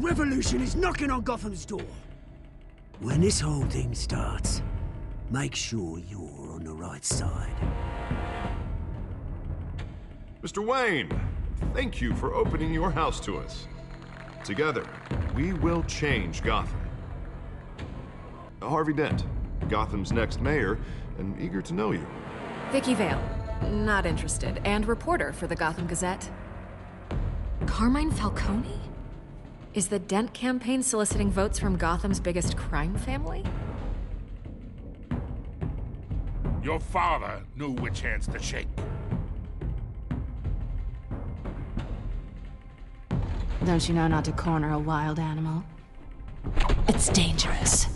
revolution is knocking on Gotham's door. When this whole thing starts, make sure you're on the right side. Mr. Wayne, thank you for opening your house to us. Together, we will change Gotham. Harvey Dent, Gotham's next mayor, and eager to know you. Vicky Vale, not interested, and reporter for the Gotham Gazette. Carmine Falcone? Is the Dent campaign soliciting votes from Gotham's biggest crime family? Your father knew which hands to shake. Don't you know not to corner a wild animal? It's dangerous.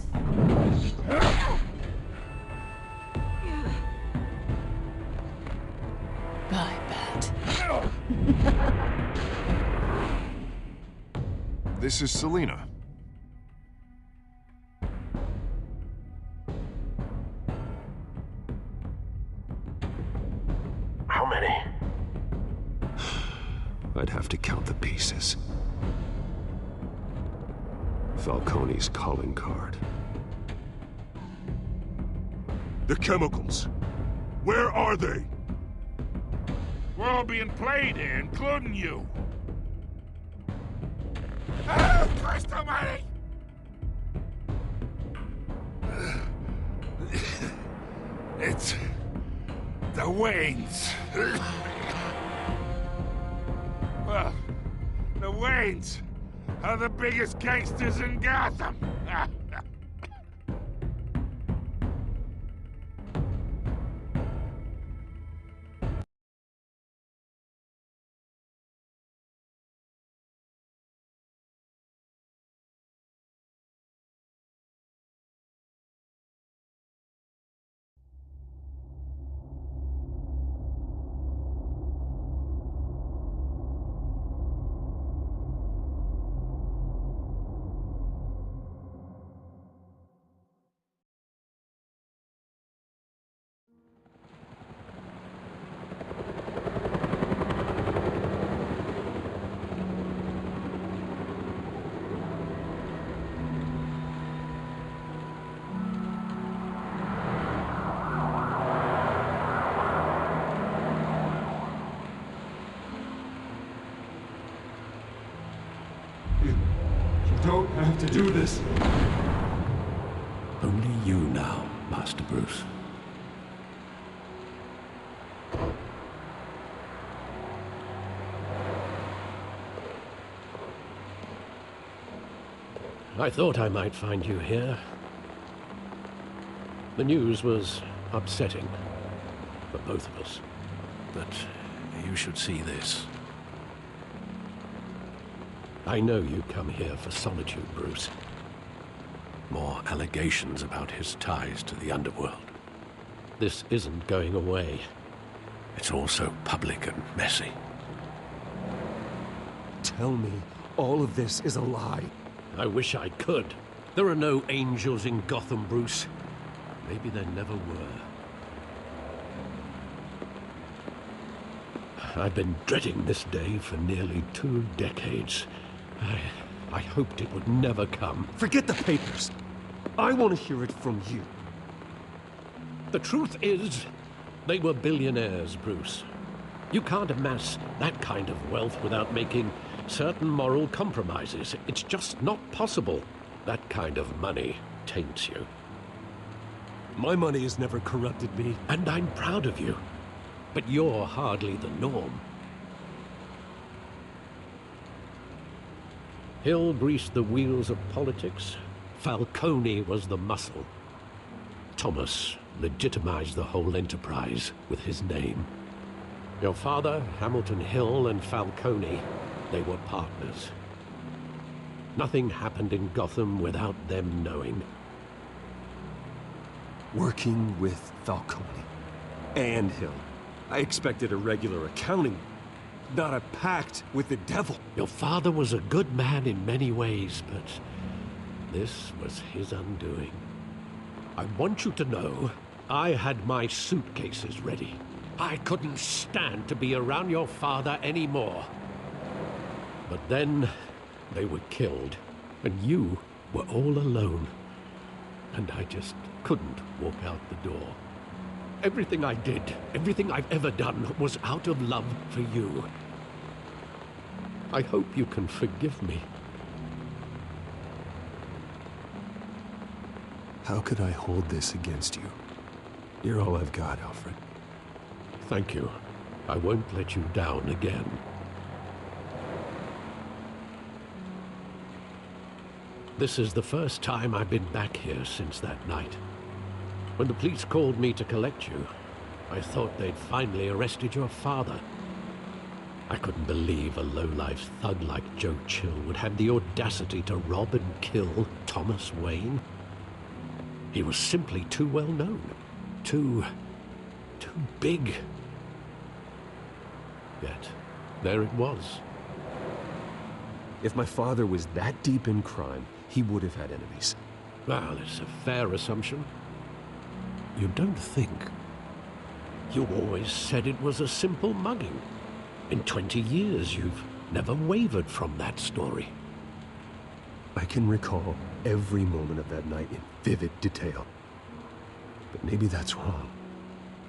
I bet. This is Selina. How many? I'd have to count the pieces. Falcone's calling card. The chemicals. Where are they? We're all being played here, including you. Oh, Christ almighty! It's the Waynes. Well, the Waynes are the biggest gangsters in Gotham. You don't have to do this. Only you now, Master Bruce. I thought I might find you here. The news was upsetting for both of us. But you should see this. I know you come here for solitude, Bruce. More allegations about his ties to the underworld. This isn't going away. It's all so public and messy. Tell me all of this is a lie. I wish I could. There are no angels in Gotham, Bruce. Maybe there never were. I've been dreading this day for nearly 2 decades. I hoped it would never come. Forget the papers. I want to hear it from you. The truth is, they were billionaires, Bruce. You can't amass that kind of wealth without making certain moral compromises. It's just not possible. That kind of money taints you. My money has never corrupted me. And I'm proud of you. But you're hardly the norm. Hill greased the wheels of politics. Falcone was the muscle. Thomas legitimized the whole enterprise with his name. Your father, Hamilton Hill, and Falcone, they were partners. Nothing happened in Gotham without them knowing. Working with Falcone and Hill. I expected a regular accounting, not a pact with the devil. Your father was a good man in many ways, but this was his undoing. I want you to know, I had my suitcases ready. I couldn't stand to be around your father anymore. But then, They were killed, and you were all alone. And I just couldn't walk out the door. Everything I did, everything I've ever done, was out of love for you. I hope you can forgive me. How could I hold this against you? You're all I've got, Alfred. Thank you. I won't let you down again. This is the first time I've been back here since that night. When the police called me to collect you, I thought they'd finally arrested your father. I couldn't believe a low-life thug like Joe Chill would have the audacity to rob and kill Thomas Wayne. He was simply too well known. Too big. Yet, there it was. If my father was that deep in crime, he would have had enemies. Well, it's a fair assumption. You don't think? You always said it was a simple mugging. In 20 years, you've never wavered from that story. I can recall every moment of that night in vivid detail. But maybe that's wrong.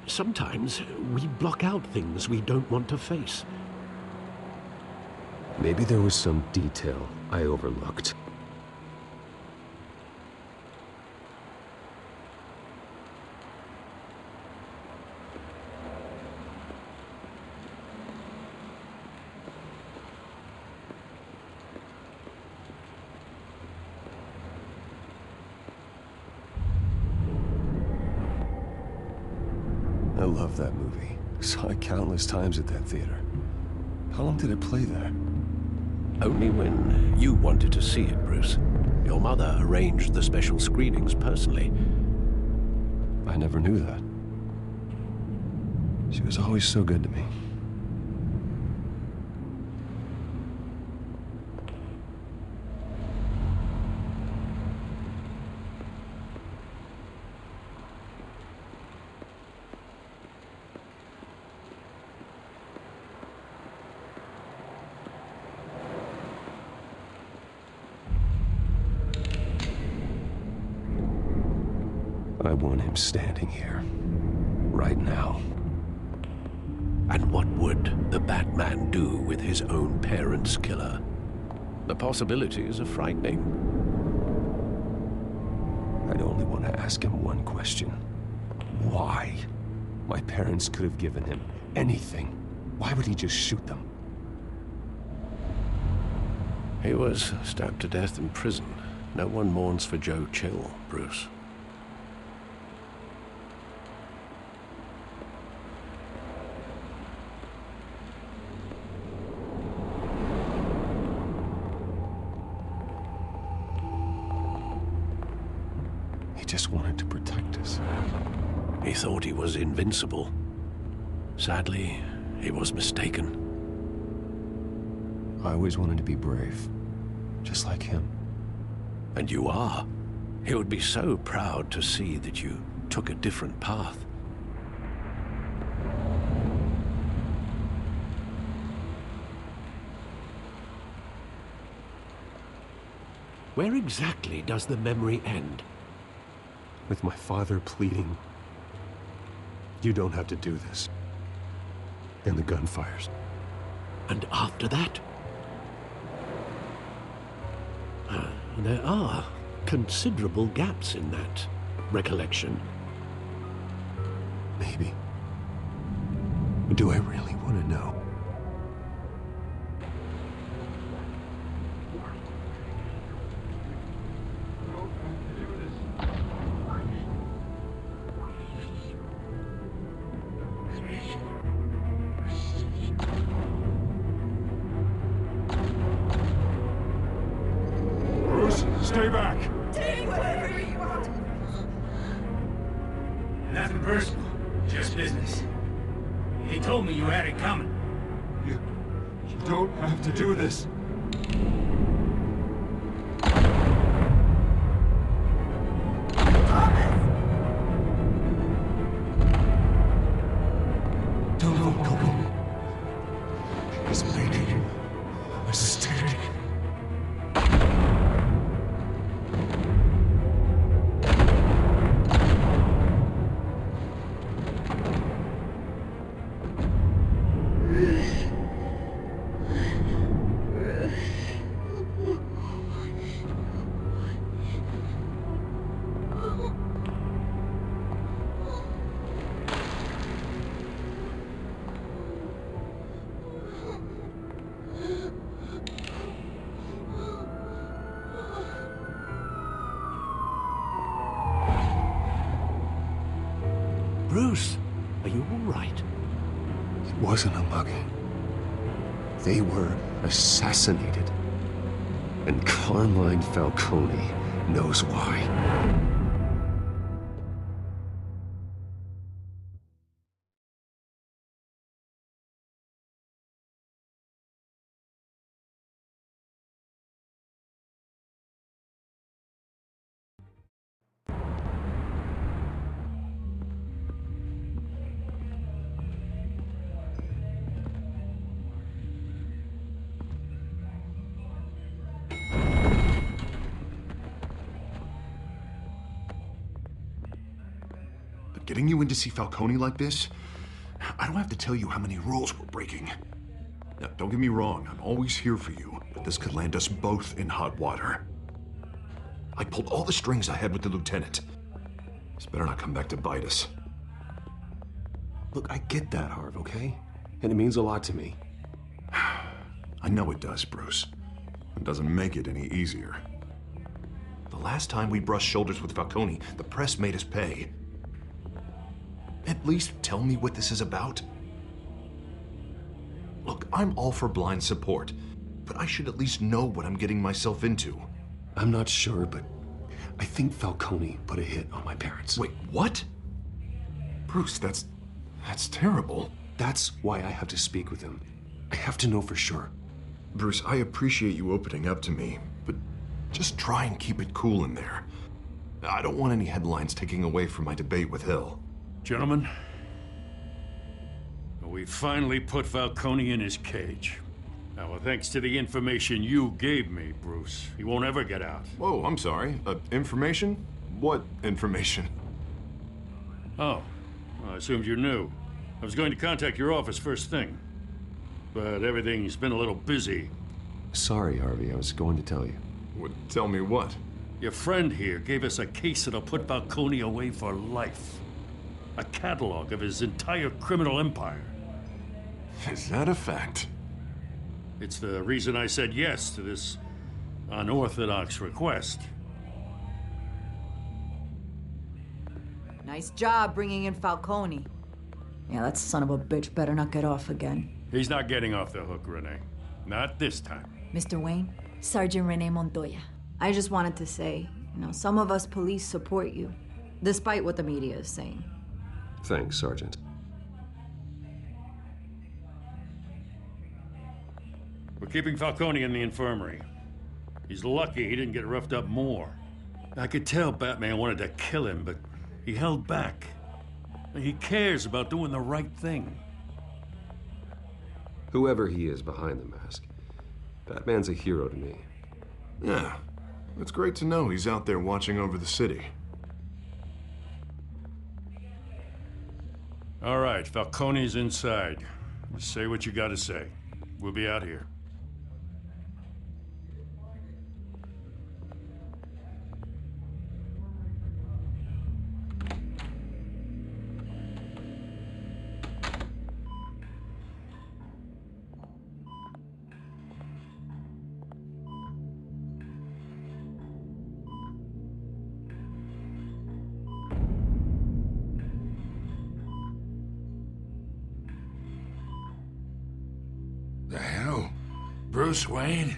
Sometimes we block out things we don't want to face. Maybe there was some detail I overlooked. I love that movie. Saw it countless times at that theater. How long did it play there? Only when you wanted to see it, Bruce. Your mother arranged the special screenings personally. I never knew that. She was always so good to me. I want him standing here, right now. And what would the Batman do with his own parents' killer? The possibilities are frightening. I'd only want to ask him one question. Why? My parents could have given him anything. Why would he just shoot them? He was stabbed to death in prison. No one mourns for Joe Chill, Bruce. He just wanted to protect us. He thought he was invincible. Sadly, he was mistaken. I always wanted to be brave, just like him. And you are. He would be so proud to see that you took a different path. Where exactly does the memory end? With my father pleading, "You don't have to do this." And the gunfires. And after that? There are considerable gaps in that recollection. Maybe. Do I really want to know? Stay back! Take whatever you want. Nothing personal, just business. He told me you had it coming. You don't have to do this. Don't go. He's making a mistake. wasn't a mugging. They were assassinated. And Carmine Falcone knows why. Getting you in to see Falcone like this? I don't have to tell you how many rules we're breaking. Now, don't get me wrong, I'm always here for you, but this could land us both in hot water. I pulled all the strings I had with the lieutenant. This better not come back to bite us. Look, I get that, Harv, okay? And it means a lot to me. I know it does, Bruce. It doesn't make it any easier. The last time we brushed shoulders with Falcone, the press made us pay. At least tell me what this is about. Look, I'm all for blind support, but I should at least know what I'm getting myself into. I'm not sure, but I think Falcone put a hit on my parents. Wait, what? Bruce, that's terrible. That's why I have to speak with him. I have to know for sure. Bruce, I appreciate you opening up to me, but just try and keep it cool in there. I don't want any headlines taking away from my debate with Hill. Gentlemen, we finally put Falcone in his cage. Now, thanks to the information you gave me, Bruce, he won't ever get out. Whoa, I'm sorry. Information? What information? Oh, well, I assumed you knew. I was going to contact your office first thing, but everything's been a little busy. Sorry, Harvey, I was going to tell you. Tell me what? Your friend here gave us a case that'll put Falcone away for life. A catalog of his entire criminal empire. Is that a fact? It's the reason I said yes to this unorthodox request. Nice job bringing in Falcone. Yeah, that son of a bitch better not get off again. He's not getting off the hook, Renee. Not this time. Mr. Wayne, Sergeant Renee Montoya. I just wanted to say, some of us police support you, despite what the media is saying. Thanks, Sergeant. We're keeping Falcone in the infirmary. He's lucky he didn't get roughed up more. I could tell Batman wanted to kill him, but he held back. He cares about doing the right thing. Whoever he is behind the mask, Batman's a hero to me. Yeah, it's great to know he's out there watching over the city. All right, Falcone's inside. Just say what you gotta say. We'll be out here. The hell? Bruce Wayne?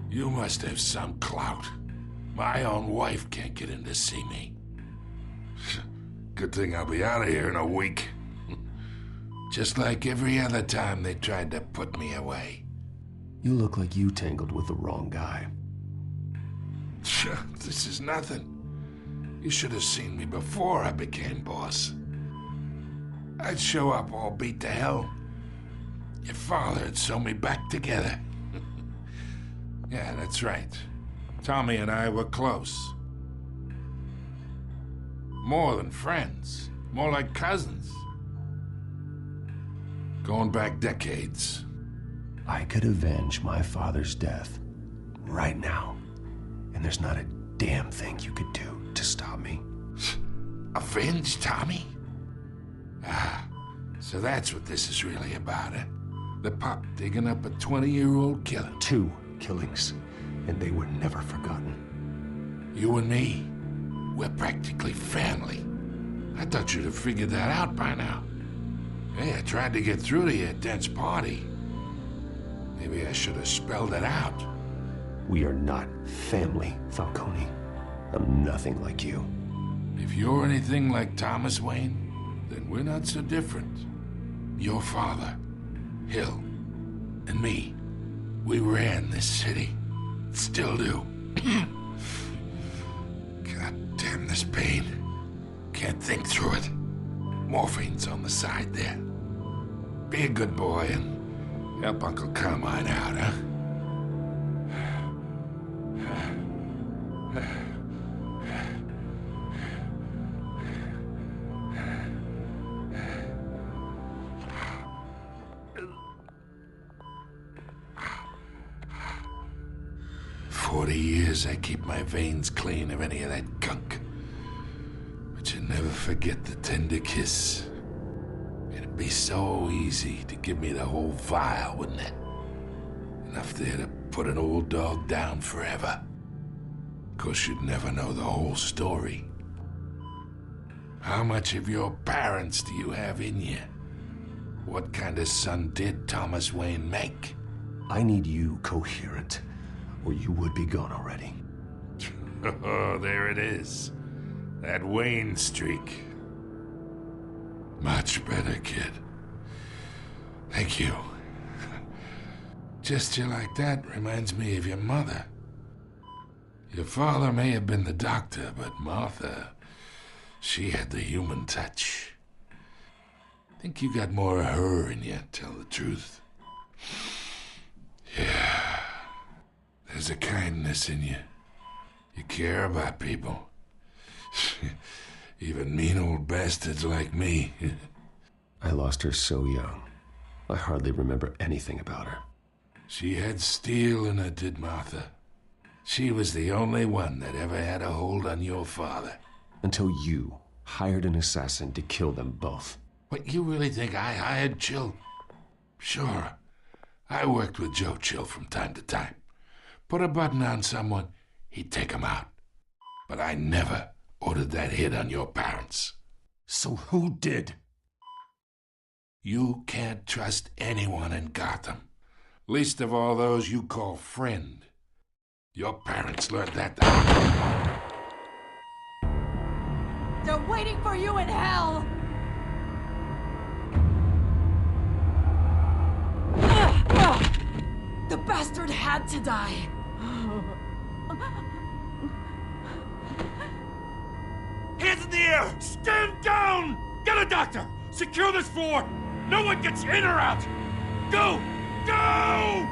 You must have some clout. My own wife can't get in to see me. Good thing I'll be out of here in a week. Just like every other time they tried to put me away. You look like you tangled with the wrong guy. This is nothing. You should have seen me before I became boss. I'd show up all beat to hell. Your father'd sew me back together. Yeah, that's right. Tommy and I were close. More than friends. More like cousins. Going back decades. I could avenge my father's death right now. And there's not a damn thing you could do to stop me. Avenge Tommy? Ah, so that's what this is really about, eh? The pup digging up a 20-year-old killer. 2 killings, and they were never forgotten. You and me, we're practically family. I thought you'd have figured that out by now. Hey, I tried to get through to you at Dent's party. Maybe I should have spelled it out. We are not family, Falcone. I'm nothing like you. If you're anything like Thomas Wayne, then we're not so different. Your father, Hill, and me, we ran this city. Still do. God damn this pain. Can't think through it. Morphine's on the side there. Be a good boy and help Uncle Carmine out, huh? 40 years I keep my veins clean of any of that gunk. But you never forget the tender kiss. It'd be so easy to give me the whole vial, wouldn't it? Enough there to put an old dog down forever. Of course, you'd never know the whole story. How much of your parents do you have in you? What kind of son did Thomas Wayne make? I need you coherent, or you would be gone already. Oh, there it is. That Wayne streak. Much better, kid. Thank you. Gesture like that reminds me of your mother. Your father may have been the doctor, but Martha, she had the human touch. Think you got more of her in you, tell the truth. Yeah. There's a kindness in you. You care about people. Even mean old bastards like me. I lost her so young. I hardly remember anything about her. She had steel in her, did Martha. She was the only one that ever had a hold on your father. Until you hired an assassin to kill them both. What, you really think I hired Chill? Sure. I worked with Joe Chill from time to time. Put a button on someone, he'd take him out. But I never ordered that hit on your parents. So who did? You can't trust anyone in Gotham. Least of all those you call friend. Your parents learned that. They're waiting for you in hell! The bastard had to die. Hands in the air! Stand down! Get a doctor! Secure this floor! No one gets in or out! Go! Go!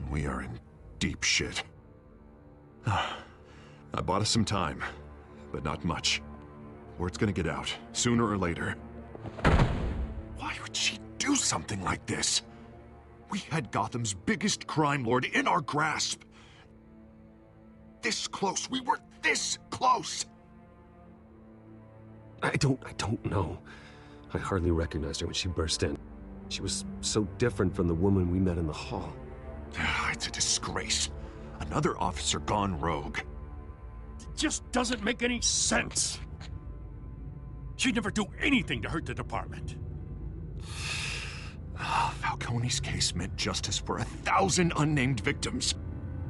We are in deep shit. I bought us some time, but not much. Word's gonna get out, sooner or later. Why would she do something like this? We had Gotham's biggest crime lord in our grasp. This close, we were this close! I don't know. I hardly recognized her when she burst in. She was so different from the woman we met in the hall. It's a disgrace. Another officer gone rogue. It just doesn't make any sense. She'd never do anything to hurt the department. Falcone's case meant justice for 1,000 unnamed victims.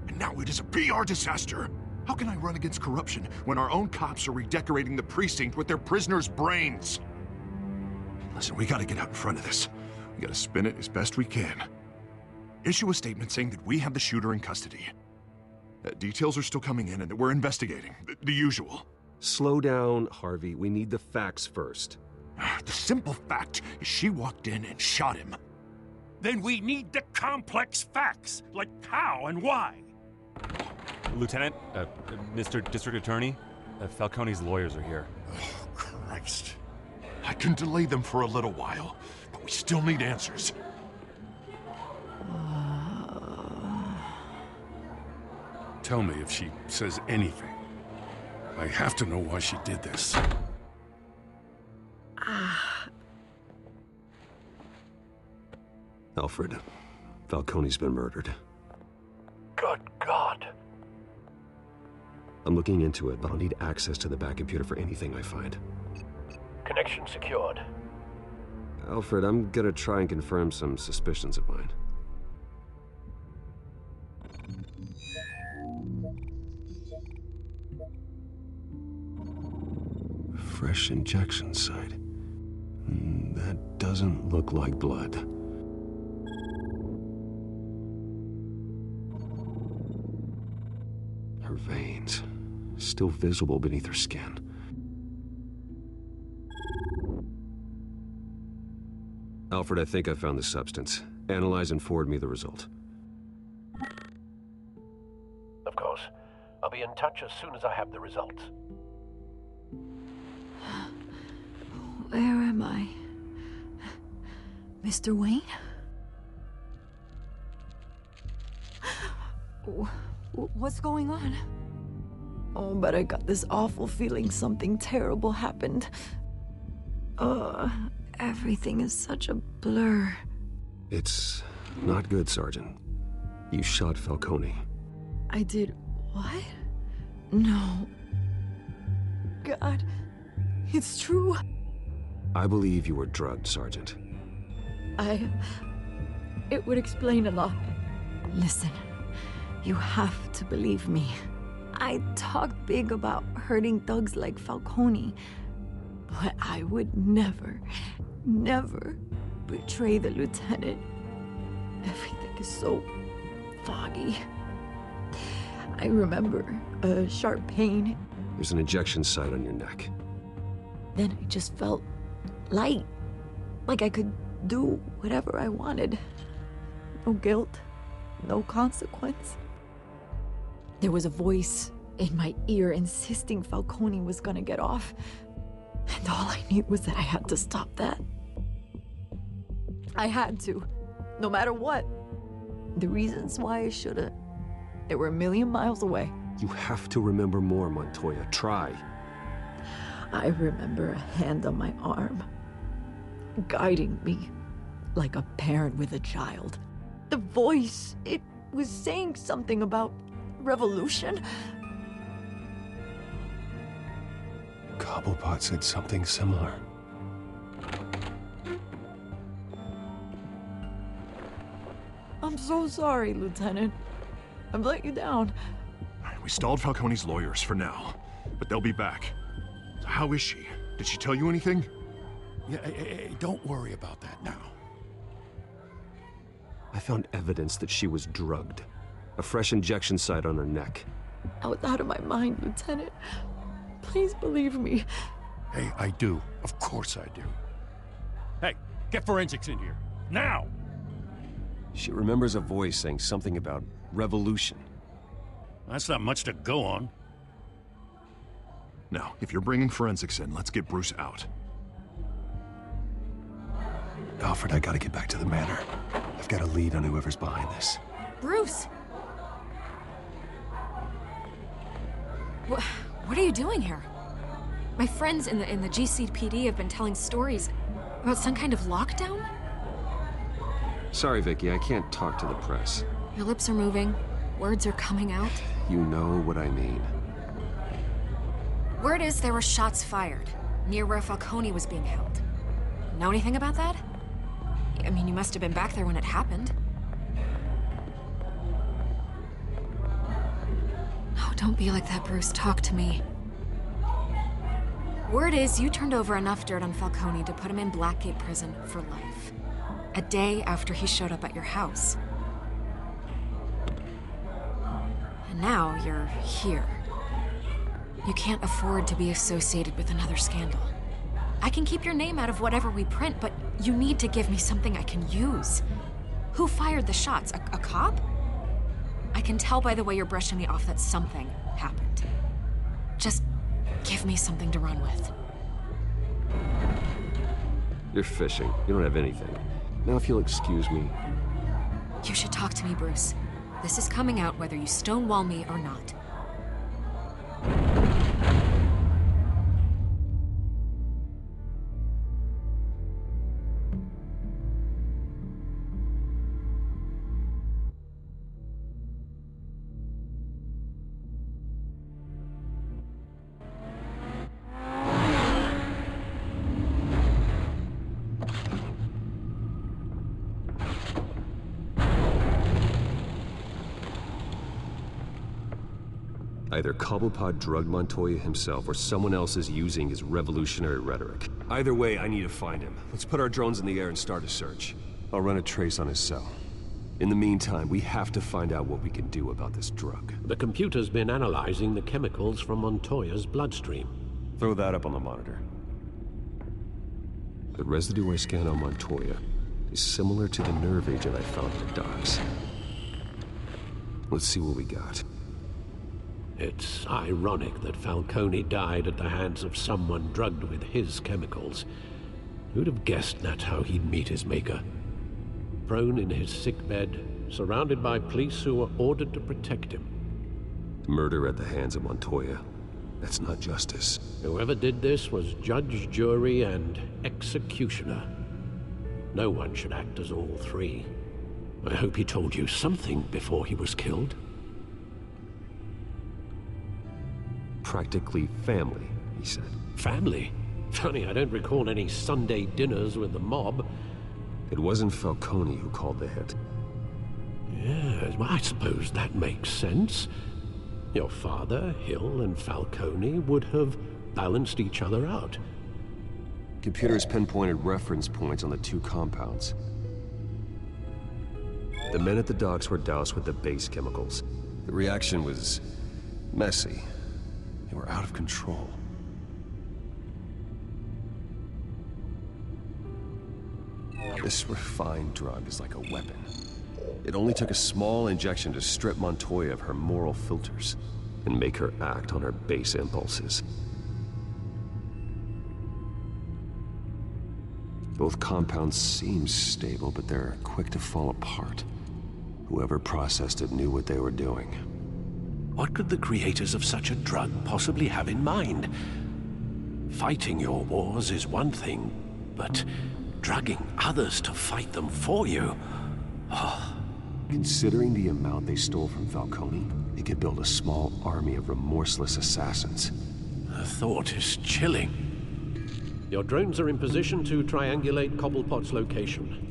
And now it is a PR disaster. How can I run against corruption when our own cops are redecorating the precinct with their prisoners' brains? Listen, we gotta get out in front of this. We gotta spin it as best we can. Issue a statement saying that we have the shooter in custody. Details are still coming in and that we're investigating. The usual. Slow down, Harvey. We need the facts first. The simple fact is she walked in and shot him. Then we need the complex facts, like how and why. Lieutenant, Mr. District Attorney, Falcone's lawyers are here. Oh, Christ. I can delay them for a little while, but we still need answers. Tell me if she says anything. I have to know why she did this. Alfred, Falcone's been murdered. Good God. I'm looking into it, but I'll need access to the back computer for anything I find. Connection secured. Alfred, I'm gonna try and confirm some suspicions of mine. Fresh injection site. That doesn't look like blood. Her veins, still visible beneath her skin. Alfred, I think I found the substance. Analyze and forward me the result. Of course. I'll be in touch as soon as I have the results. Where am I? Mr. Wayne? What's going on? Oh, but I got this awful feeling something terrible happened. Everything is such a blur. It's not good, Sergeant. You shot Falcone. I did what? No. God, it's true. I believe you were drugged, Sergeant. It would explain a lot. Listen, you have to believe me. I talk big about hurting thugs like Falcone, but I would never betray the lieutenant. Everything is so foggy. I remember a sharp pain. There's an injection site on your neck. Then I just felt light, like I could do whatever I wanted. No guilt, no consequence. There was a voice in my ear insisting Falcone was gonna get off. And all I knew was that I had to stop that. I had to, no matter what. The reasons why I should've, they were a million miles away. You have to remember more, Montoya. Try. I remember a hand on my arm, guiding me like a parent with a child. The voice, it was saying something about revolution. Cobblepot said something similar. I'm so sorry, Lieutenant. I've let you down. We stalled Falcone's lawyers for now, but they'll be back. So how is she? Did she tell you anything? Yeah, hey, don't worry about that now. I found evidence that she was drugged. A fresh injection site on her neck. I was out of my mind, Lieutenant. Please believe me. Hey, I do. Of course I do. Hey, get forensics in here. Now! She remembers a voice saying something about revolution. That's not much to go on. Now, if you're bringing forensics in, let's get Bruce out. Alfred, I gotta get back to the manor. I've got a lead on whoever's behind this. Bruce! What are you doing here? My friends in the GCPD have been telling stories about some kind of lockdown? Sorry, Vicky, I can't talk to the press. Your lips are moving. Words are coming out. You know what I mean. Word is there were shots fired near where Falcone was being held. Know anything about that? I mean, you must have been back there when it happened. Oh, don't be like that, Bruce. Talk to me. Word is you turned over enough dirt on Falcone to put him in Blackgate Prison for life. A day after he showed up at your house. And now you're here. You can't afford to be associated with another scandal. I can keep your name out of whatever we print, but you need to give me something I can use. Who fired the shots? A cop? I can tell by the way you're brushing me off that something happened. Just Give me something to run with. You're fishing. You don't have anything. Now if you'll excuse me. You should talk to me, Bruce. This is coming out whether you stonewall me or not. Either Cobblepot drugged Montoya himself, or someone else is using his revolutionary rhetoric. Either way, I need to find him. Let's put our drones in the air and start a search. I'll run a trace on his cell. In the meantime, we have to find out what we can do about this drug. The computer's been analyzing the chemicals from Montoya's bloodstream. Throw that up on the monitor. The residue I scanned on Montoya is similar to the nerve agent I found in the docks. Let's see what we got. It's ironic that Falcone died at the hands of someone drugged with his chemicals. Who'd have guessed that's how he'd meet his maker? Prone in his sickbed, surrounded by police who were ordered to protect him. Murder at the hands of Montoya. That's not justice. Whoever did this was judge, jury, and executioner. No one should act as all three. I hope he told you something before he was killed. Practically family, he said. Family? Funny, I don't recall any Sunday dinners with the mob. It wasn't Falcone who called the hit. Yes, well, I suppose that makes sense. Your father, Hill, and Falcone would have balanced each other out. Computers pinpointed reference points on the two compounds. The men at the docks were doused with the base chemicals. The reaction was messy. They were out of control. This refined drug is like a weapon. It only took a small injection to strip Montoya of her moral filters and make her act on her base impulses. Both compounds seem stable, but they're quick to fall apart. Whoever processed it knew what they were doing. What could the creators of such a drug possibly have in mind? Fighting your wars is one thing, but drugging others to fight them for you? Oh. Considering the amount they stole from Falcone, they could build a small army of remorseless assassins. The thought is chilling. Your drones are in position to triangulate Cobblepot's location.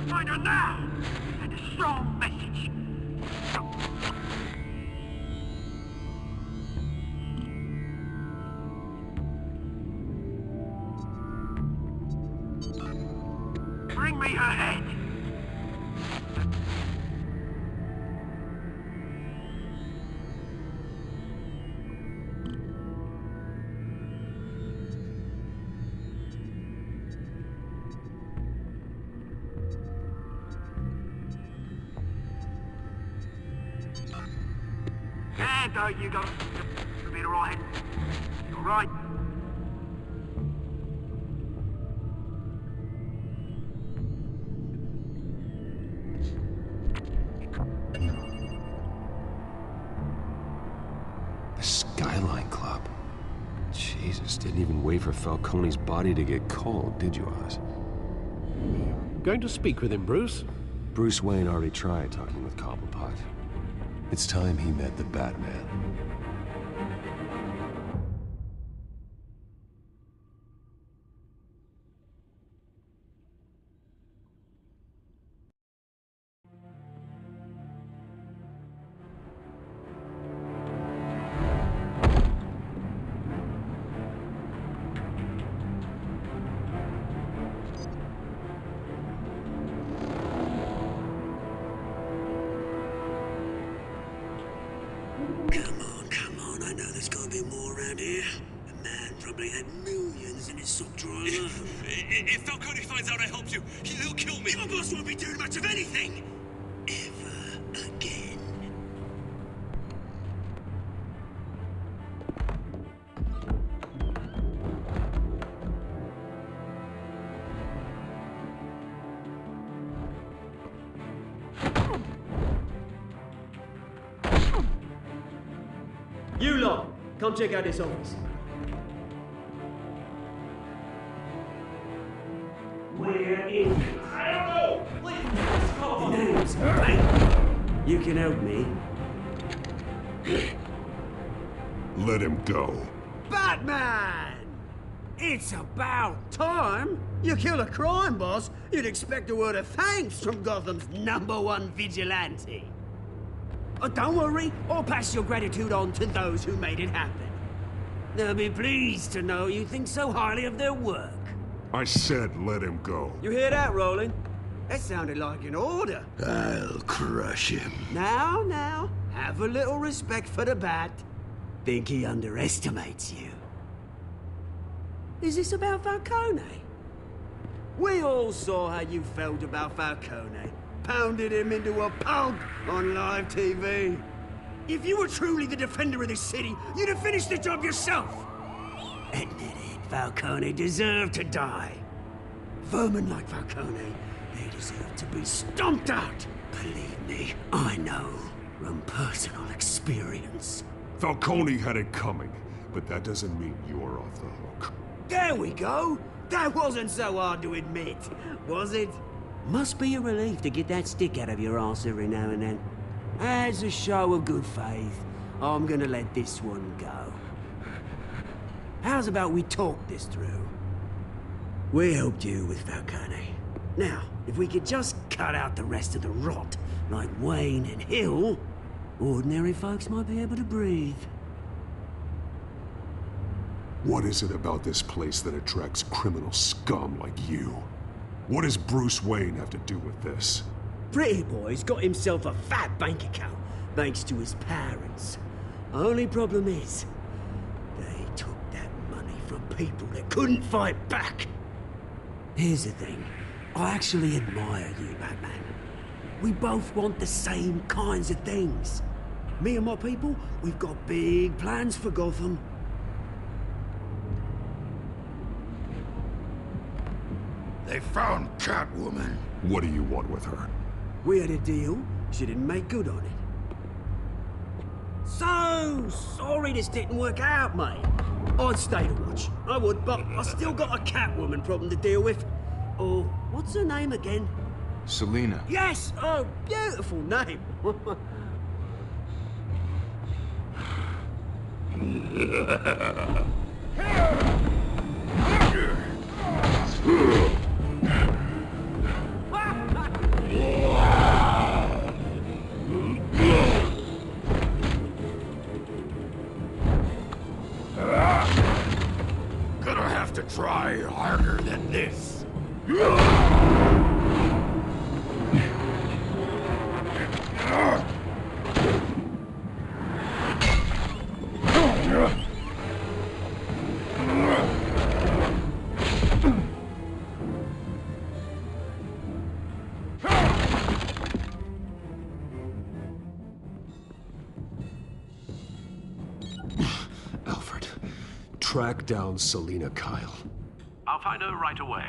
Find her now! Send a strong message. Bring me her head. There you go. You'll be alright. You alright? The Skyline Club. Jesus, didn't even wait for Falcone's body to get cold, did you, Oz? Going to speak with him, Bruce? Bruce Wayne already tried talking with Cobblepot. It's time he met the Batman. Come on, I know there's gotta be more around here. The man probably had millions in his sock drawer alone. If Falcone finds out I helped you, he'll kill me. Your boss won't be doing much of anything! Ever again. You lot, come check out this office. Where is it? I don't know! Please, come on! Names, right? You can help me. Let him go. Batman! It's about time. You kill a crime boss, you'd expect a word of thanks from Gotham's #1 vigilante. Oh, don't worry, I'll pass your gratitude on to those who made it happen. They'll be pleased to know you think so highly of their work. I said let him go. You hear that, Roland? That sounded like an order. I'll crush him. Now, have a little respect for the Bat. Think he underestimates you. Is this about Falcone? We all saw how you felt about Falcone. Pounded him into a pulp on live TV. If you were truly the defender of this city, you'd have finished the job yourself. Admit it, Falcone deserved to die. Vermin like Falcone, they deserve to be stomped out. Believe me, I know from personal experience. Falcone had it coming, but that doesn't mean you're off the hook. There we go. That wasn't so hard to admit, was it? Must be a relief to get that stick out of your arse every now and then. As a show of good faith, I'm gonna let this one go. How's about we talk this through? We helped you with Falcone. Now, if we could just cut out the rest of the rot, like Wayne and Hill, ordinary folks might be able to breathe. What is it about this place that attracts criminal scum like you? What does Bruce Wayne have to do with this? Pretty Boy's got himself a fat bank account, thanks to his parents. Only problem is, they took that money from people that couldn't fight back. Here's the thing, I actually admire you, Batman. We both want the same kinds of things. Me and my people, we've got big plans for Gotham. They found Catwoman. What do you want with her? We had a deal, she didn't make good on it. So sorry this didn't work out, mate. I'd stay to watch, I would, but I still got a Catwoman problem to deal with. Oh, what's her name again? Selina. Yes! Oh, beautiful name. Gonna have to try harder than this. Alfred, track down Selina Kyle. I'll find her right away.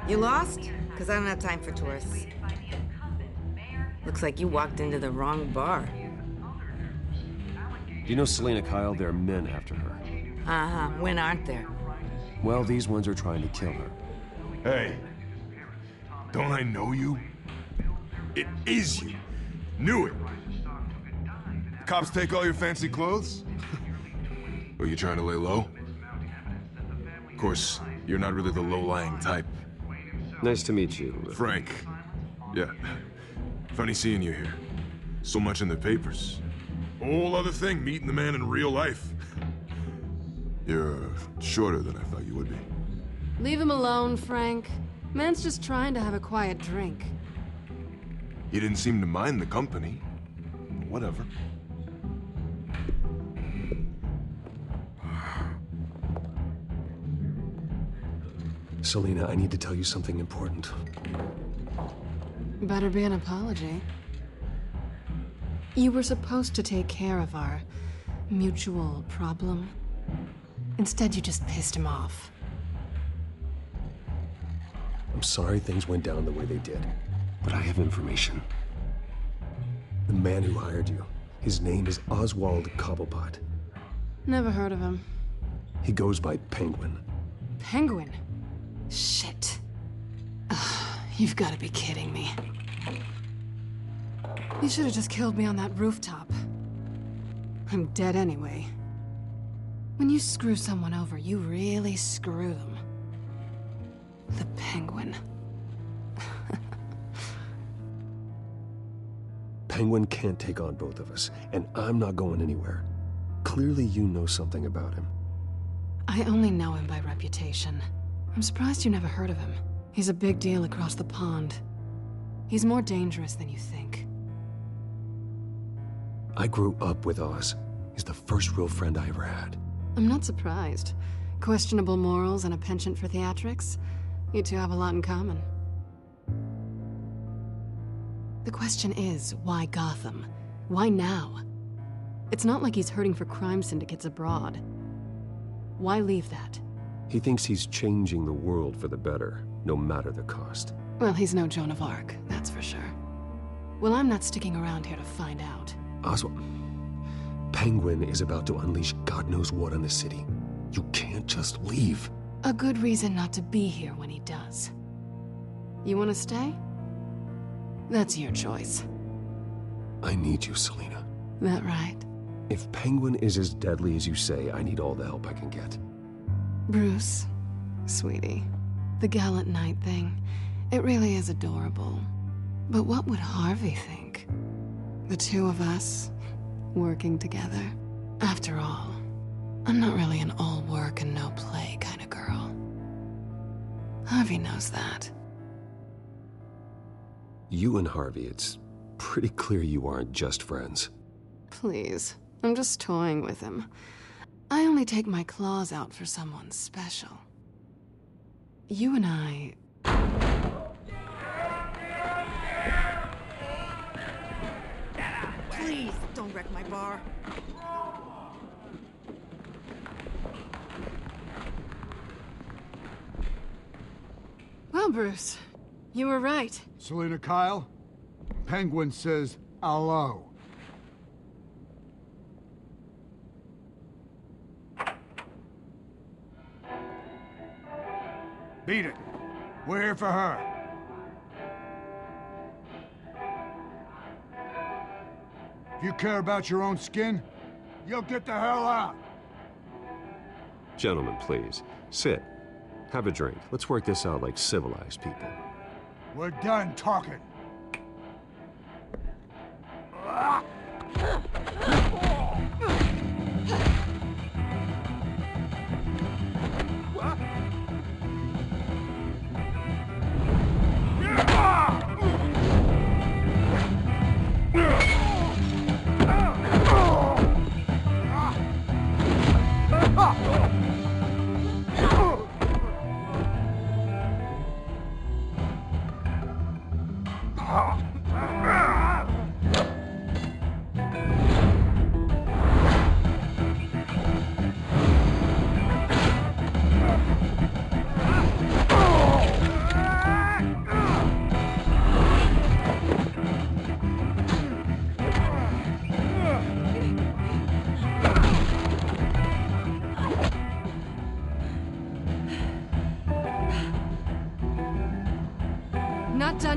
You lost? Because I don't have time for tourists. Looks like you walked into the wrong bar. Do you know Selena Kyle? There are men after her. Uh-huh. When aren't there? Well, these ones are trying to kill her. Hey, don't I know you? It is you. Knew it. Cops take all your fancy clothes? Are you trying to lay low? Of course, you're not really the low-lying type. Nice to meet you. Frank. Yeah. Funny seeing you here. So much in the papers. Whole other thing, meeting the man in real life. You're shorter than I thought you would be. Leave him alone, Frank. Man's just trying to have a quiet drink. He didn't seem to mind the company. Whatever. Selena, I need to tell you something important. Better be an apology. You were supposed to take care of our mutual problem. Instead, you just pissed him off. I'm sorry things went down the way they did, but I have information. The man who hired you, his name is Oswald Cobblepot. Never heard of him. He goes by Penguin. Penguin? Shit. Ugh, you've got to be kidding me. You should have just killed me on that rooftop. I'm dead anyway. When you screw someone over, you really screw them. The Penguin. Penguin can't take on both of us, and I'm not going anywhere. Clearly you know something about him. I only know him by reputation. I'm surprised you never heard of him. He's a big deal across the pond. He's more dangerous than you think. I grew up with Oz. He's the first real friend I ever had. I'm not surprised. Questionable morals and a penchant for theatrics. You two have a lot in common. The question is, why Gotham? Why now? It's not like he's hurting for crime syndicates abroad. Why leave that? He thinks he's changing the world for the better, no matter the cost. Well, he's no Joan of Arc, that's for sure. Well, I'm not sticking around here to find out. Oswald, Penguin is about to unleash God knows what on the city. You can't just leave. A good reason not to be here when he does. You want to stay? That's your choice. I need you, Selena. That right? If Penguin is as deadly as you say, I need all the help I can get. Bruce, sweetie, the gallant knight thing, it really is adorable. But what would Harvey think? The two of us, working together. After all, I'm not really an all work and no play kind of girl. Harvey knows that. You and Harvey, it's pretty clear you aren't just friends. Please, I'm just toying with him. I only take my claws out for someone special. You and I... Please, don't wreck my bar. Well, Bruce, you were right. Selena Kyle, Penguin says hello. Beat it. We're here for her. If you care about your own skin, you'll get the hell out. Gentlemen, please, sit. Have a drink. Let's work this out like civilized people. We're done talking.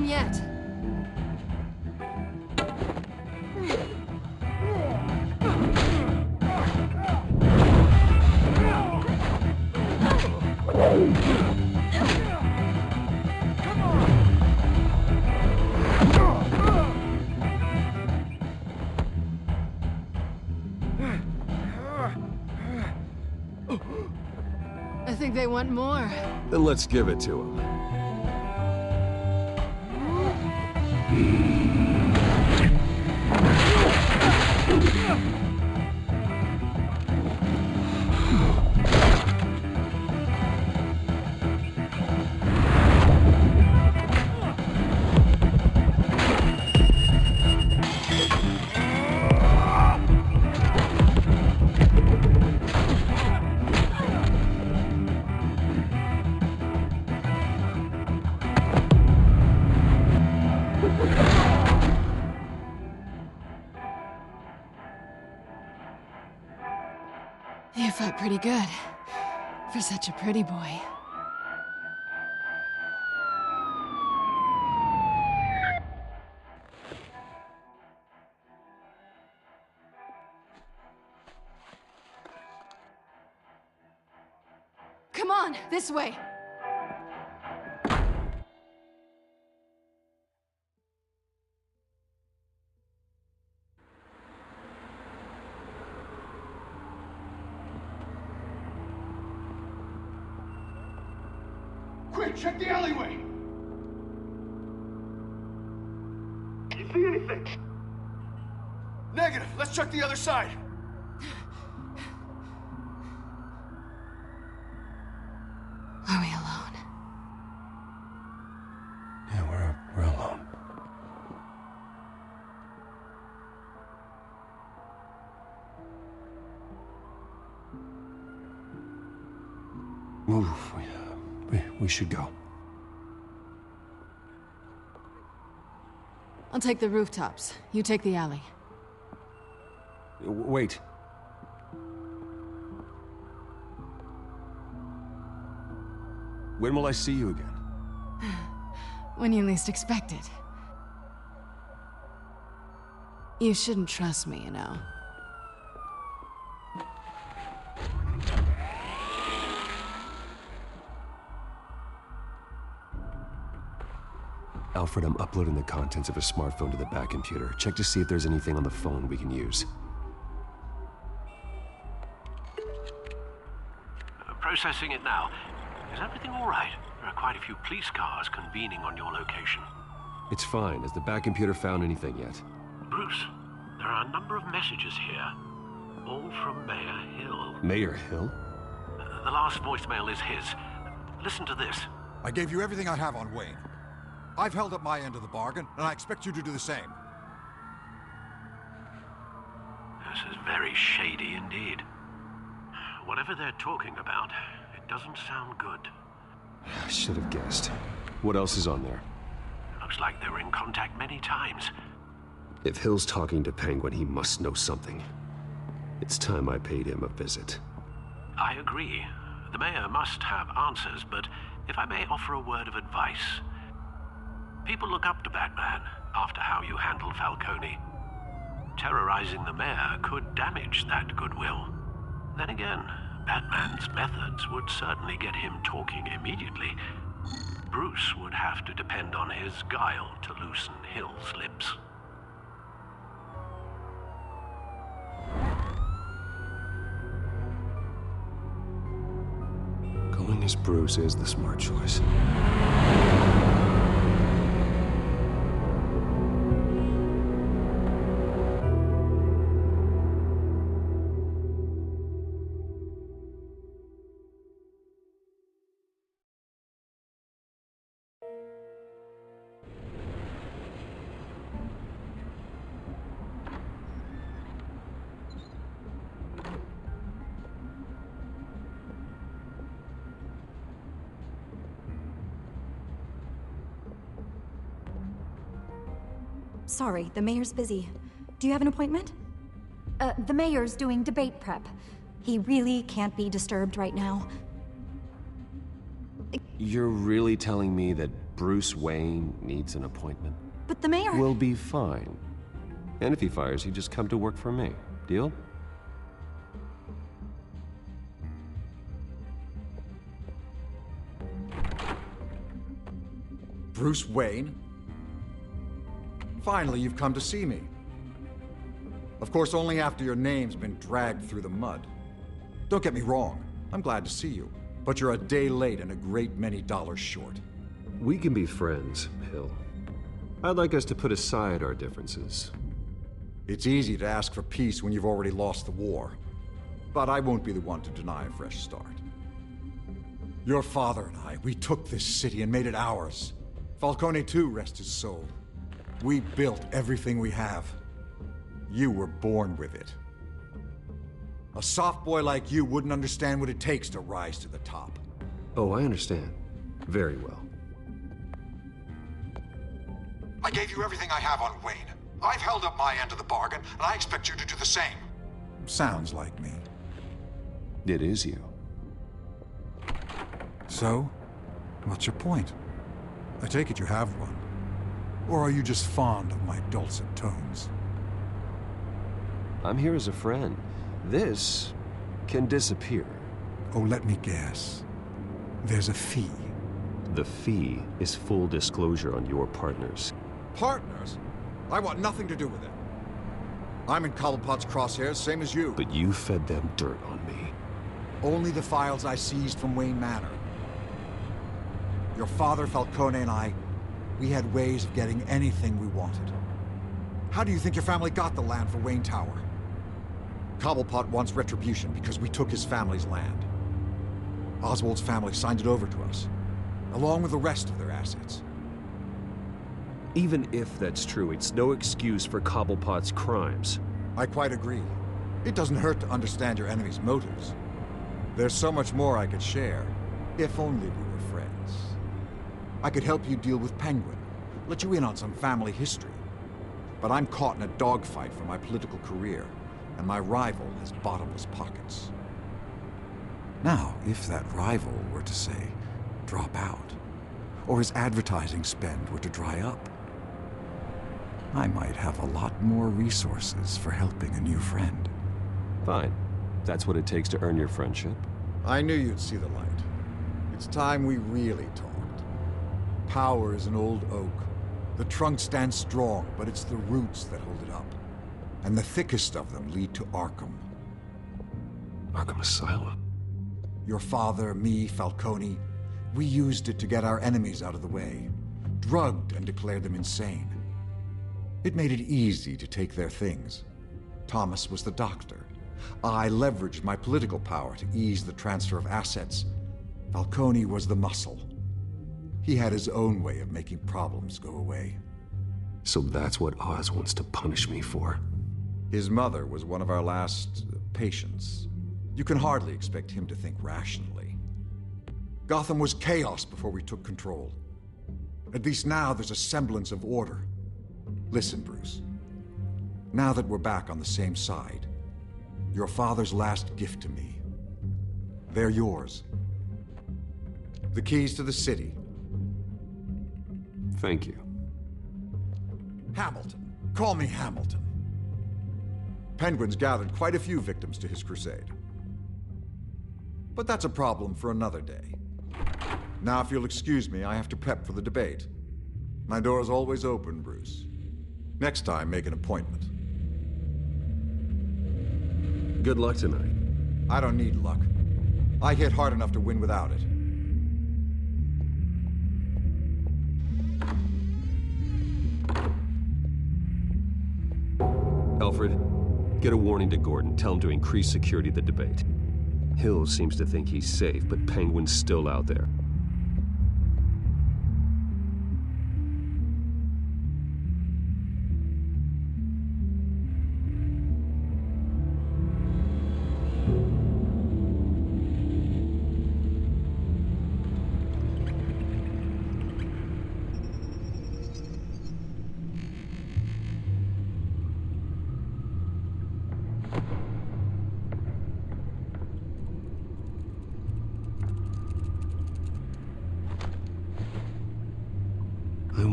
done yet. I think they want more. Then let's give it to them. You fight pretty good. For such a pretty boy. Come on, this way! Quick, check the alleyway! You see anything? Negative. Let's check the other side. Are we alone? Yeah, we're alone. Move. We should go. I'll take the rooftops. You take the alley. Wait. When will I see you again? When you least expect it. You shouldn't trust me, you know. Alfred, I'm uploading the contents of a smartphone to the back computer. Check to see if there's anything on the phone we can use. Processing it now. Is everything all right? There are quite a few police cars convening on your location. It's fine. Has the back computer found anything yet? Bruce, there are a number of messages here. All from Mayor Hill. Mayor Hill? The last voicemail is his. Listen to this. I gave you everything I have on Wayne. I've held up my end of the bargain, and I expect you to do the same. This is very shady indeed. Whatever they're talking about, it doesn't sound good. I should have guessed. What else is on there? Looks like they were in contact many times. If Hill's talking to Penguin, he must know something. It's time I paid him a visit. I agree. The mayor must have answers, but if I may offer a word of advice. People look up to Batman after how you handled Falcone. Terrorizing the mayor could damage that goodwill. Then again, Batman's methods would certainly get him talking immediately. Bruce would have to depend on his guile to loosen Hill's lips. Going as Bruce is the smart choice. Sorry, the mayor's busy. Do you have an appointment? The mayor's doing debate prep. He really can't be disturbed right now. You're really telling me that Bruce Wayne needs an appointment. But the mayor... We'll be fine. And if he fires you, just come to work for me. Deal? Bruce Wayne? Finally, you've come to see me. Of course, only after your name's been dragged through the mud. Don't get me wrong, I'm glad to see you. But you're a day late and a great many dollars short. We can be friends, Hill. I'd like us to put aside our differences. It's easy to ask for peace when you've already lost the war. But I won't be the one to deny a fresh start. Your father and I, we took this city and made it ours. Falcone too, rest his soul. We built everything we have. You were born with it. A soft boy like you wouldn't understand what it takes to rise to the top. Oh, I understand. Very well. I gave you everything I have on Wayne. I've held up my end of the bargain, and I expect you to do the same. Sounds like me. It is you. So, what's your point? I take it you have one. Or are you just fond of my dulcet tones? I'm here as a friend. This can disappear. Oh, let me guess. There's a fee. The fee is full disclosure on your partners. Partners? I want nothing to do with it. I'm in Cobblepot's crosshairs, same as you. But you fed them dirt on me. Only the files I seized from Wayne Manor. Your father, Falcone, and I, we had ways of getting anything we wanted. How do you think your family got the land for Wayne Tower? Cobblepot wants retribution because we took his family's land. Oswald's family signed it over to us, along with the rest of their assets. Even if that's true, it's no excuse for Cobblepot's crimes. I quite agree. It doesn't hurt to understand your enemy's motives. There's so much more I could share, if only we were friends. I could help you deal with Penguin, let you in on some family history. But I'm caught in a dogfight for my political career, and my rival has bottomless pockets. Now, if that rival were to, say, drop out, or his advertising spend were to dry up, I might have a lot more resources for helping a new friend. Fine. That's what it takes to earn your friendship. I knew you'd see the light. It's time we really talked. Power is an old oak. The trunk stands strong, but it's the roots that hold it up. And the thickest of them lead to Arkham. Arkham Asylum? Your father, me, Falcone, we used it to get our enemies out of the way. Drugged and declared them insane. It made it easy to take their things. Thomas was the doctor. I leveraged my political power to ease the transfer of assets. Falcone was the muscle. He had his own way of making problems go away. So that's what Oz wants to punish me for? His mother was one of our last patients. You can hardly expect him to think rationally. Gotham was chaos before we took control. At least now there's a semblance of order. Listen, Bruce. Now that we're back on the same side, your father's last gift to me, they're yours. The keys to the city. Thank you. Hamilton. Call me Hamilton. Penguin's gathered quite a few victims to his crusade. But that's a problem for another day. Now, if you'll excuse me, I have to prep for the debate. My door is always open, Bruce. Next time, make an appointment. Good luck tonight. I don't need luck. I hit hard enough to win without it. Alfred, get a warning to Gordon. Tell him to increase security at the debate. Hill seems to think he's safe, but Penguin's still out there.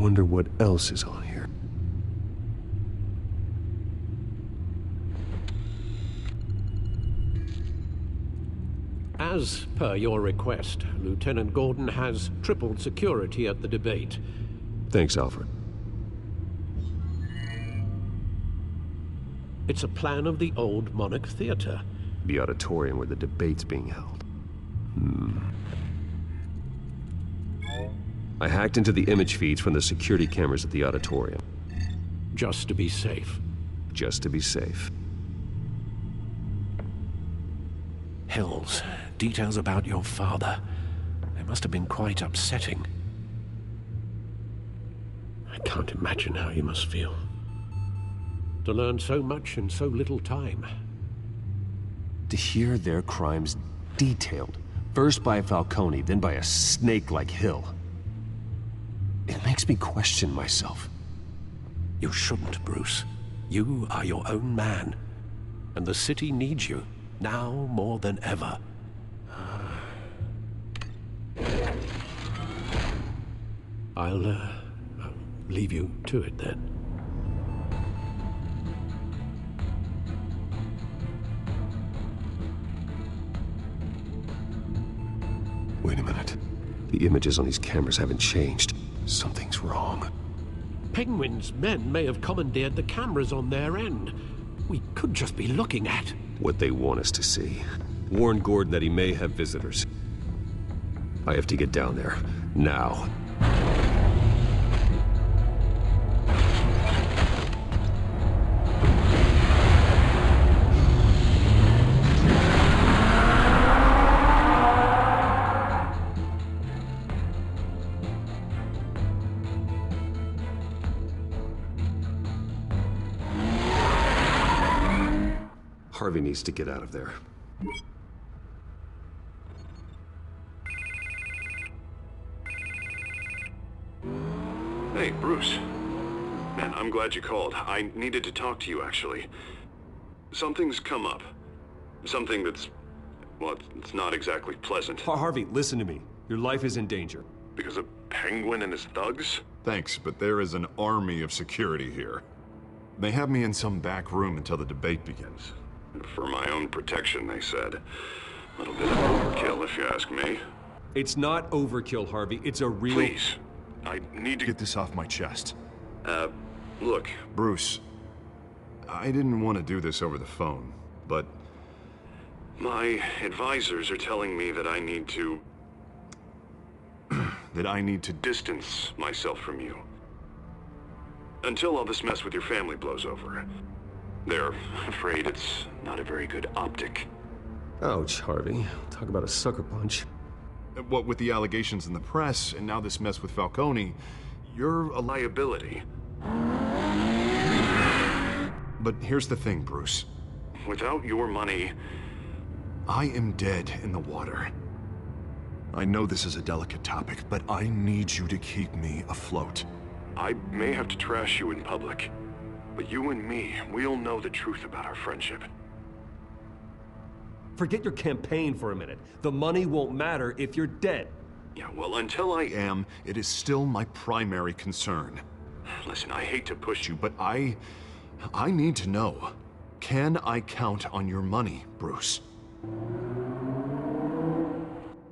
wonder what else is on here. As per your request, Lieutenant Gordon has tripled security at the debate. Thanks, Alfred. It's a plan of the old Monarch Theater. The auditorium where the debate's being held. I hacked into the image feeds from the security cameras at the auditorium. Just to be safe. Just to be safe. Hills, details about your father. They must have been quite upsetting. I can't imagine how you must feel. To learn so much in so little time. To hear their crimes detailed, first by Falcone, then by a snake like Hill. It makes me question myself. You shouldn't, Bruce. You are your own man. And the city needs you, now more than ever. I'll leave you to it then. Wait a minute. The images on these cameras haven't changed. Something's wrong. Penguin's men may have commandeered the cameras on their end. We could just be looking at what they want us to see. Warn Gordon that he may have visitors. I have to get down there. Now. Harvey needs to get out of there. Hey, Bruce. Man, I'm glad you called. I needed to talk to you, actually. Something's come up. Something that's... well, it's not exactly pleasant. Harvey, listen to me. Your life is in danger. Because of Penguin and his thugs? Thanks, but there is an army of security here. They have me in some back room until the debate begins. For my own protection, they said. A little bit of overkill, if you ask me. It's not overkill, Harvey. It's a real... Please. I need to get this off my chest. Look, Bruce. I didn't want to do this over the phone, but... my advisors are telling me that I need to... that I need to distance myself from you. Until all this mess with your family blows over. They're afraid it's not a very good optic. Ouch, Harvey. Talk about a sucker punch. What with the allegations in the press, and now this mess with Falcone, you're a liability. But here's the thing, Bruce. Without your money, I am dead in the water. I know this is a delicate topic, but I need you to keep me afloat. I may have to trash you in public, but you and me, we'll know the truth about our friendship. Forget your campaign for a minute. The money won't matter if you're dead. Yeah, well, until I am, it is still my primary concern. Listen, I hate to push you, but I need to know. Can I count on your money, Bruce?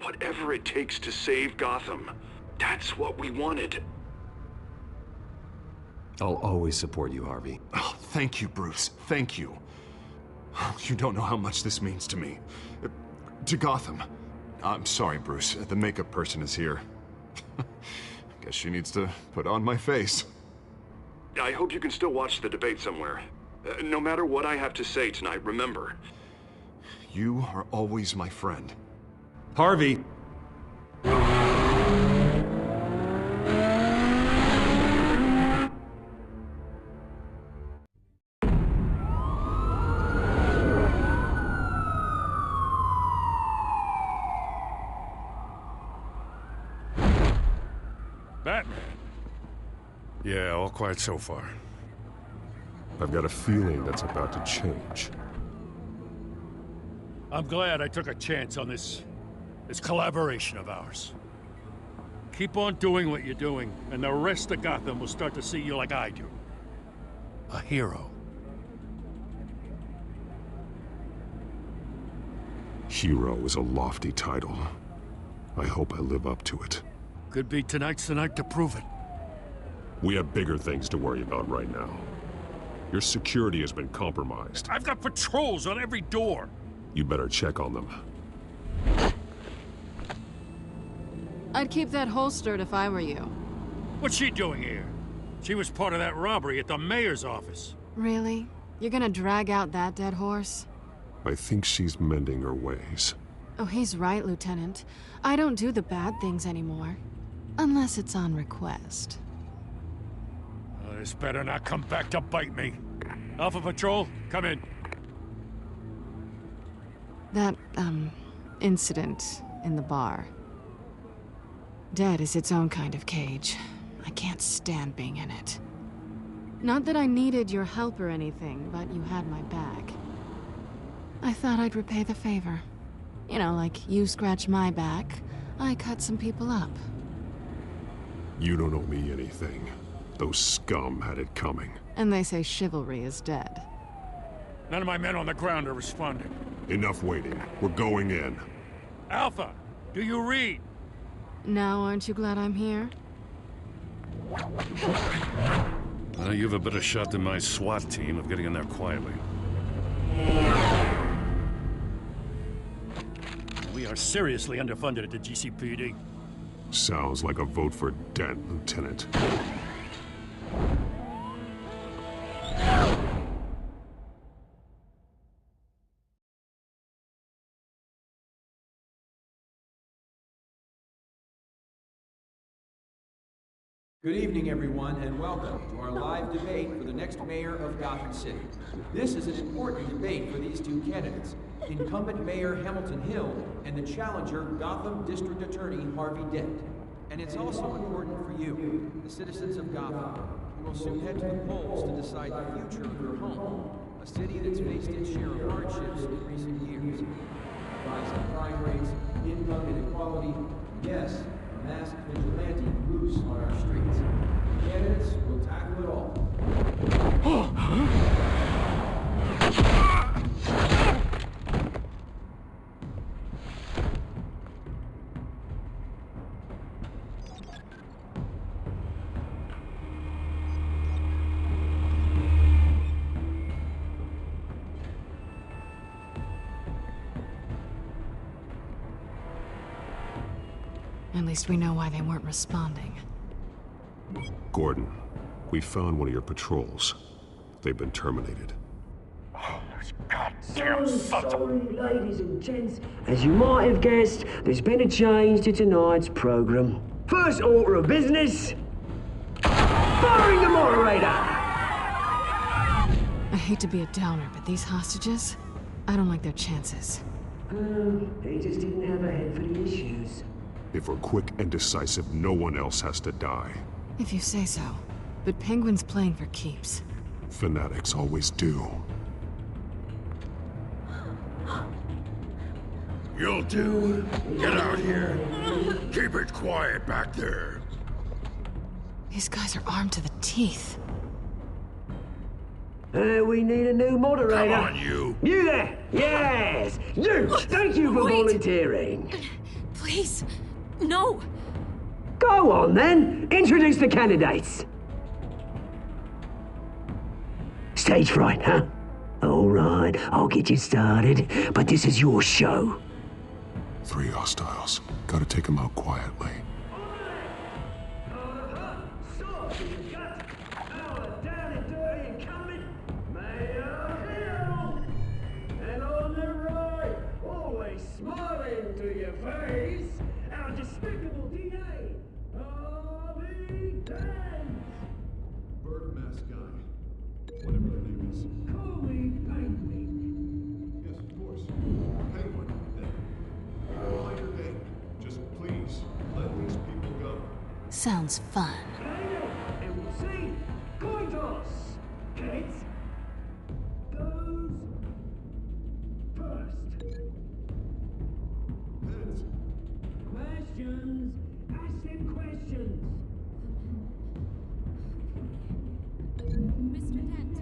Whatever it takes to save Gotham, that's what we wanted. I'll always support you, Harvey. Oh, thank you, Bruce. Thank you. You don't know how much this means to me. To Gotham. I'm sorry, Bruce. The makeup person is here. Guess she needs to put on my face. I hope you can still watch the debate somewhere. No matter what I have to say tonight, remember, you are always my friend. Harvey! Batman. Yeah, all quiet so far. I've got a feeling that's about to change. I'm glad I took a chance on this collaboration of ours. Keep on doing what you're doing, and the rest of Gotham will start to see you like I do. A hero. Hero is a lofty title. I hope I live up to it. Could be tonight's the night to prove it. We have bigger things to worry about right now. Your security has been compromised. I've got patrols on every door. You better check on them. I'd keep that holstered if I were you. What's she doing here? She was part of that robbery at the mayor's office. Really? You're gonna drag out that dead horse? I think she's mending her ways. Oh, he's right, Lieutenant. I don't do the bad things anymore. Unless it's on request. This better not come back to bite me. Alpha Patrol, come in. That, incident in the bar. Dead is its own kind of cage. I can't stand being in it. Not that I needed your help or anything, but you had my back. I thought I'd repay the favor. You know, like you scratch my back, I cut some people up. You don't owe me anything. Those scum had it coming. And they say chivalry is dead. None of my men on the ground are responding. Enough waiting. We're going in. Alpha, do you read? Now, aren't you glad I'm here? Well, you have a better shot than my SWAT team of getting in there quietly. We are seriously underfunded at the GCPD. Sounds like a vote for Dent, Lieutenant. Good evening, everyone, and welcome to our live debate for the next mayor of Gotham City. This is an important debate for these two candidates, incumbent Mayor Hamilton Hill and the challenger Gotham District Attorney Harvey Dent. And it's also important for you, the citizens of Gotham, who will soon head to the polls to decide the future of your home, a city that's faced its share of hardships in recent years. Rising crime rates, income inequality, yes, a masked vigilante loose on our streets. Candidates will tackle it all. At least we know why they weren't responding. Gordon, we found one of your patrols. They've been terminated. So sorry, ladies and gents. As you might have guessed, there's been a change to tonight's program. First order of business, firing the moderator! I hate to be a downer, but these hostages, I don't like their chances. They just didn't have a head for the issues. If we're quick and decisive, no one else has to die. If you say so. But Penguin's playing for keeps. Fanatics always do. You'll do. Get out here. Keep it quiet back there. These guys are armed to the teeth. We need a new moderator. Come on, you. You there! Yes! You! Thank you for volunteering. Please, no. Go on, then. Introduce the candidates. Stage fright, huh? All right, I'll get you started, but this is your show. 3 hostiles. Gotta take them out quietly. Smiling to your face, our despicable DA, Harvey Dent. Bird mask guy. Whatever your name is. Call me Penguin. Yes, of course. Penguin. Mind your day. Just please, let these people go. Sounds fun. And we'll see. Coin toss. Kids. Goes first. Heads. Questions Ask them questions. Mr. Dent,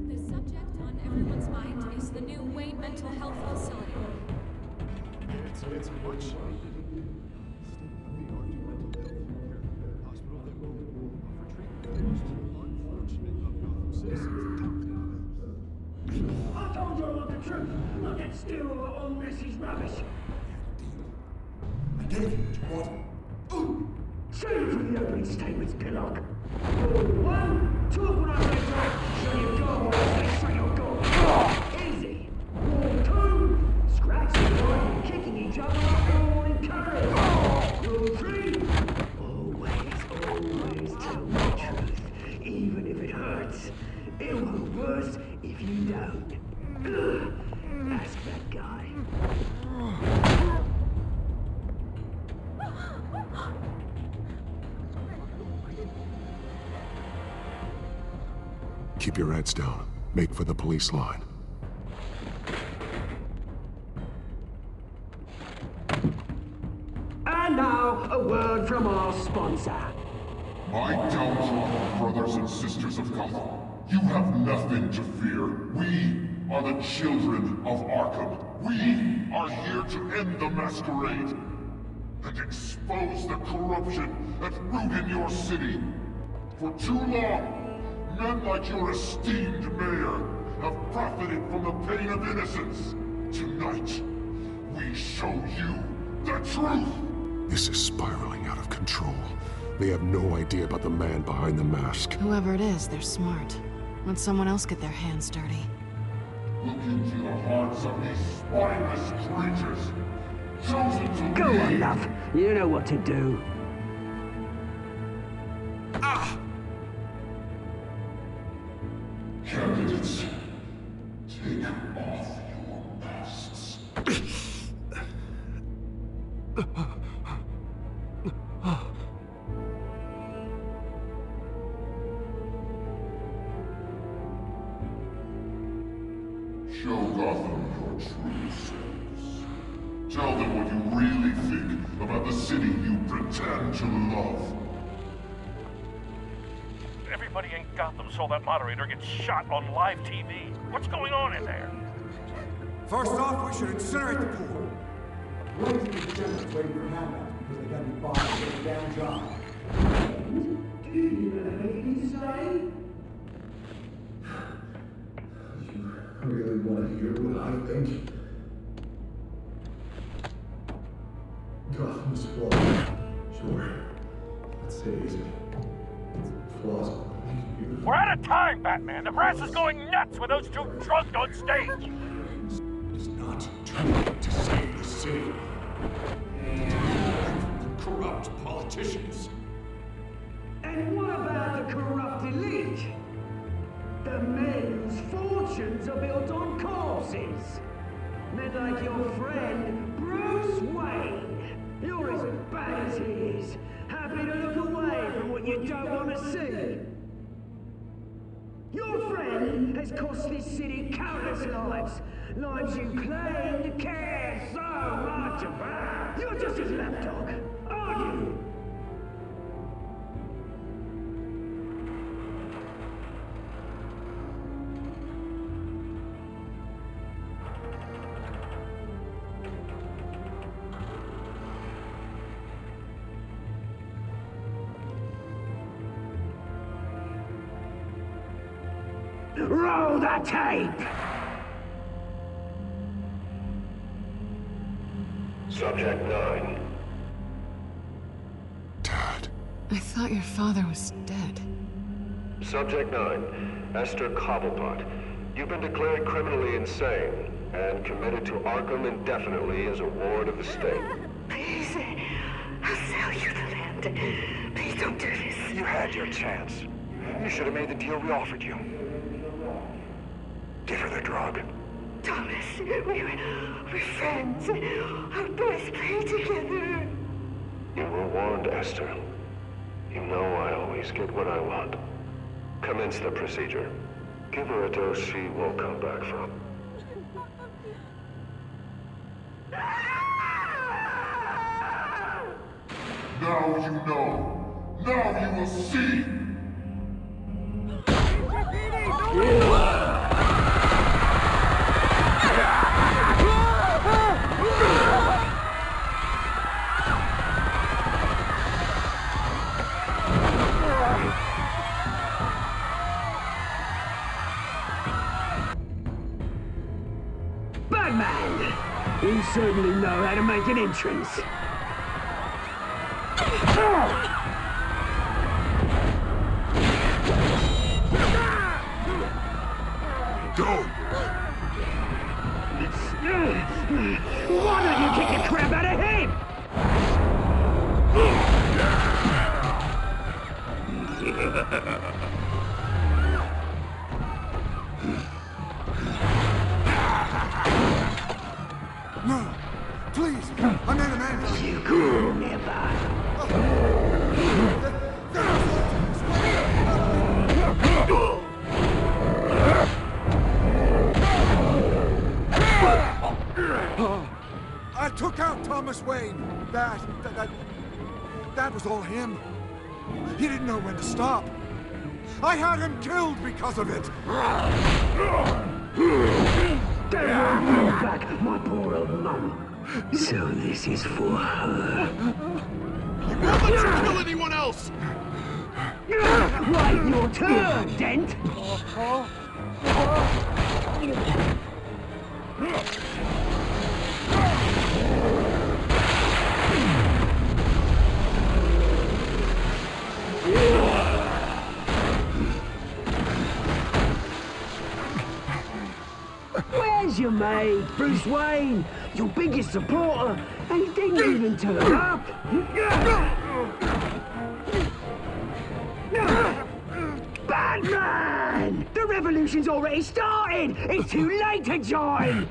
the subject on everyone's mind is the new Wayne Mental Health Facility. It's much. I told you I want the truth, not that stew of all Messie's rubbish. I gave you what you wanted. Say it for the opening statements, Pillock. Rule 1, talk when I say talk, so you go when I say so you go. Easy. Rule 2, scratching, biting, kicking each other up, all encouraged. Rule 3, always tell the truth, even if it hurts. It will be worse if you don't. Ask that guy. Keep your heads down. Make for the police line. And now, a word from our sponsor. My downtrodden brothers and sisters of Gotham, you have nothing to fear. We are the children of Arkham. We are here to end the masquerade and expose the corruption at root in your city. For too long, men like your esteemed mayor have profited from the pain of innocence. Tonight, we show you the truth! This is spiraling out of control. They have no idea about the man behind the mask. Whoever it is, they're smart. Let someone else get their hands dirty. Look into the hearts of these spineless creatures, chosen to Go lead. on, love. You know what to do. Candidates, take off your masks. Show Gotham your true selves. Tell them what you really think about the city you pretend to love. Everybody in Gotham saw that moderator get shot on live TV. What's going on in there? First off, we should incinerate the pool. Wait till the generals waiting for handouts because they gotta be bossed to get the damn job. Do you even have anything to say? I really want to hear what I think. Gotham's flawed. Sure. Let's say it's flaws. We're out of time, Batman. The press is going nuts with those two drunk on stage. It's not trying to save the city. Corrupt politicians. And what about the corrupt elite? The men whose fortunes are built on corpses. Men like your friend, Bruce Wayne. You're as bad as he is. Happy to look away from what you don't want to see. Your friend has cost this city countless lives. Lives you claim to care so much about. You're just his lapdog, aren't you? Roll the tape! Subject 9. I thought your father was dead. Subject 9, Esther Cobblepot. You've been declared criminally insane and committed to Arkham indefinitely as a ward of the state. Please, I'll sell you the land. Please don't do this. You had your chance. You should have made the deal we offered you. Give her the drug. Thomas, we're friends. Our boys play together. You were warned, Esther. You know I always get what I want. Commence the procedure. Give her a dose she won't come back from. Now you know. Now you will see. Batman! You certainly know how to make an entrance. Go! Why don't you kick the crap out of him? No! Please! I'm in a man! You cool, never. I took out Thomas Wayne. That was all him. He didn't know when to stop. I had him killed because of it. Back, my poor old mum. So this is for her. He won't let you kill anyone else! Wait your turn, Dent! Where's your mate, Bruce Wayne? Your biggest supporter, and he didn't even turn up. Batman! The revolution's already started! It's too late to join!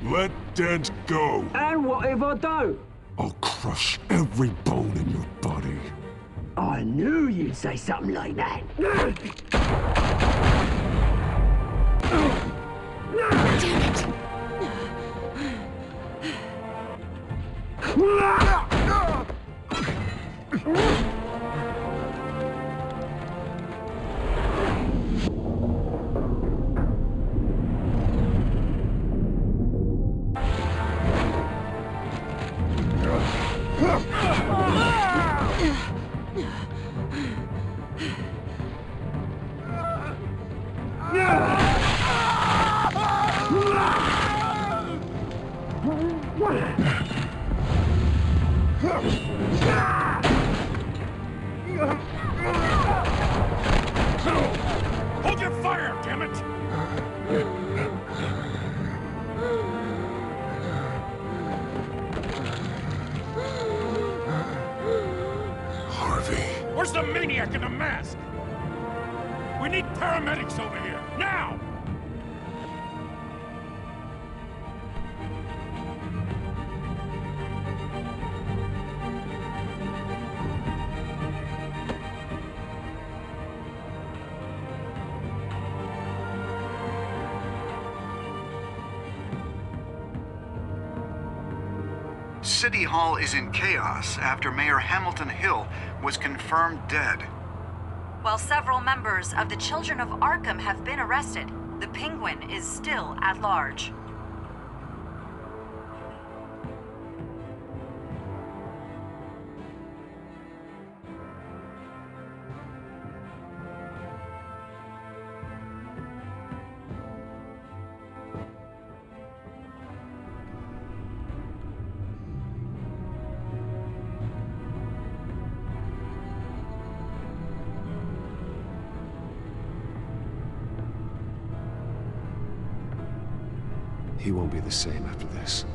Let Dent go. And what if I don't? I'll crush every bone in your body. I knew you'd say something like that. Damn it! Hold your fire, damn it! Harvey. Where's the maniac in the mask? We need paramedics over here, now! City Hall is in chaos after Mayor Hamilton Hill was confirmed dead. While several members of the Children of Arkham have been arrested, the Penguin is still at large. He won't be the same after this.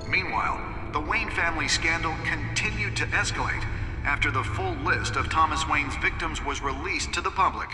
Meanwhile, the Wayne family scandal continued to escalate after the full list of Thomas Wayne's victims was released to the public.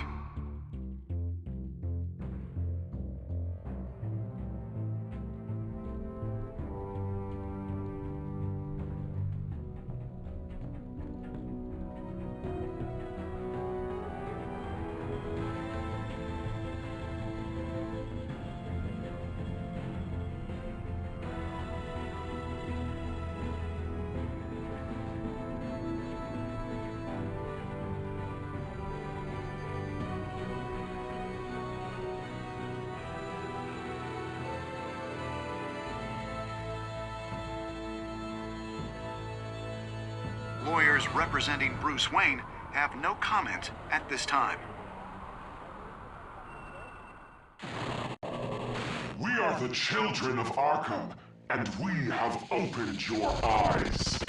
lawyers representing Bruce Wayne have no comment at this time. We are the children of Arkham, and we have opened your eyes.